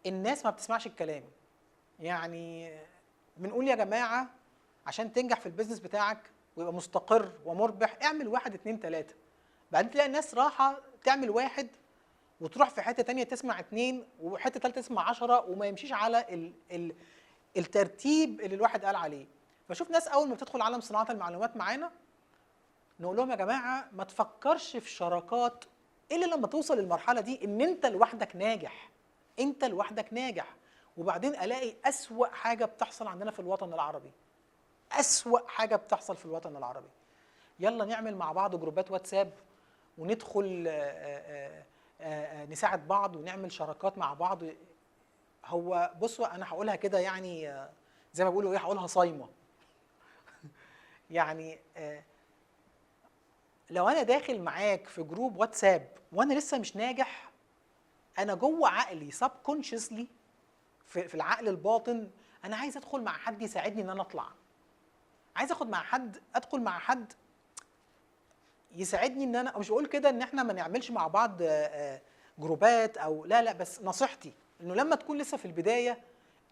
الناس ما بتسمعش الكلام. يعني بنقول يا جماعه عشان تنجح في البيزنس بتاعك ويبقى مستقر ومربح اعمل واحد اتنين تلاته. بعدين تلاقي الناس راحه تعمل واحد وتروح في حته تانيه تسمع اتنين وحته تالته تسمع 10 وما يمشيش على الترتيب اللي الواحد قال عليه. بشوف ناس اول ما بتدخل عالم صناعه المعلومات معانا نقول لهم يا جماعه ما تفكرش في شراكات الا لما توصل للمرحله دي ان انت لوحدك ناجح. انت لوحدك ناجح. وبعدين الاقي اسوأ حاجه بتحصل عندنا في الوطن العربي. اسوأ حاجه بتحصل في الوطن العربي. يلا نعمل مع بعض جروبات واتساب وندخل نساعد بعض ونعمل شراكات مع بعض. هو بصوا انا هقولها كده يعني زي ما بيقولوا ايه، هقولها صايمه. يعني لو انا داخل معاك في جروب واتساب وانا لسه مش ناجح، انا جوه عقلي سب كونشسلي في العقل الباطن انا عايز ادخل مع حد يساعدني ان انا اطلع. عايز ادخل مع حد يساعدني ان انا، مش بقول كده ان احنا ما نعملش مع بعض جروبات او لا، بس نصيحتي انه لما تكون لسه في البدايه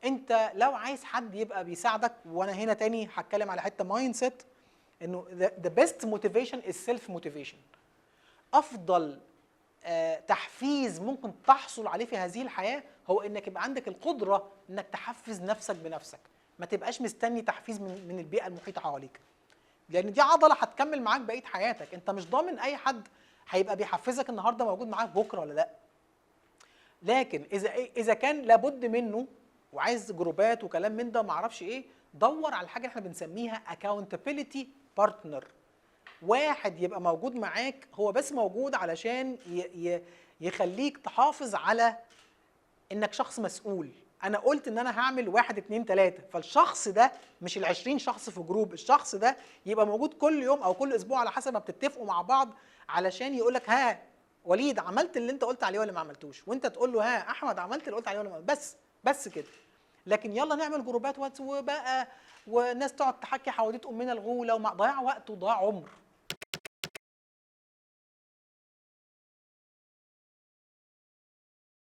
انت لو عايز حد يبقى بيساعدك، وانا هنا تاني هتكلم على حته مايند سيت، انه the best motivation is self motivation. افضل تحفيز ممكن تحصل عليه في هذه الحياه هو انك يبقى عندك القدره انك تحفز نفسك بنفسك، ما تبقاش مستني تحفيز من البيئه المحيطه حواليك، لان دي عضله هتكمل معاك بقيه حياتك. انت مش ضامن اي حد هيبقى بيحفزك النهارده موجود معاك بكره ولا لا. لكن اذا كان لابد منه وعايز جروبات وكلام من ده ما اعرفش ايه، دور على الحاجه اللي احنا بنسميها accountability partner. واحد يبقى موجود معاك هو بس موجود علشان يخليك تحافظ على انك شخص مسؤول. انا قلت ان انا هعمل واحد اتنين تلاته، فالشخص ده مش ال20 شخص في جروب، الشخص ده يبقى موجود كل يوم او كل اسبوع على حسب ما بتتفقوا مع بعض، علشان يقولك ها وليد عملت اللي انت قلت عليه ولا ما عملتوش، وانت تقول له ها احمد عملت اللي قلت عليه ولا ما عملتوش. بس كده. لكن يلا نعمل جروبات واتس وبقى والناس تقعد تحكي حواديت امنا الغوله وما ضياع وقت وضياع عمر.